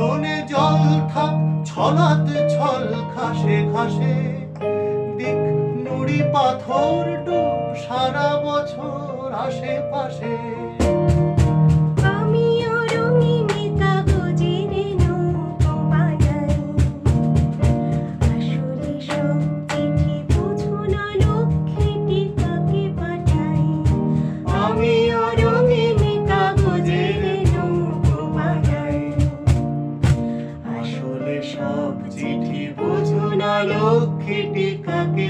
উঠোনে জল থাক ছলাত ছল ঘাসে ঘাসে, দিক নুড়ি পাথর ডুব সারা বছর আশেপাশে। আমিও রঙিন কাগজের নৌকো বানাই, আসলে সব চিঠি বুঝো না লক্ষ্মীটি কাকে পাঠাই। আমিও রঙিন কাগজের নৌকো বানাই, আসলে সব চিঠি বুঝো না লক্ষ্মীটি কাকে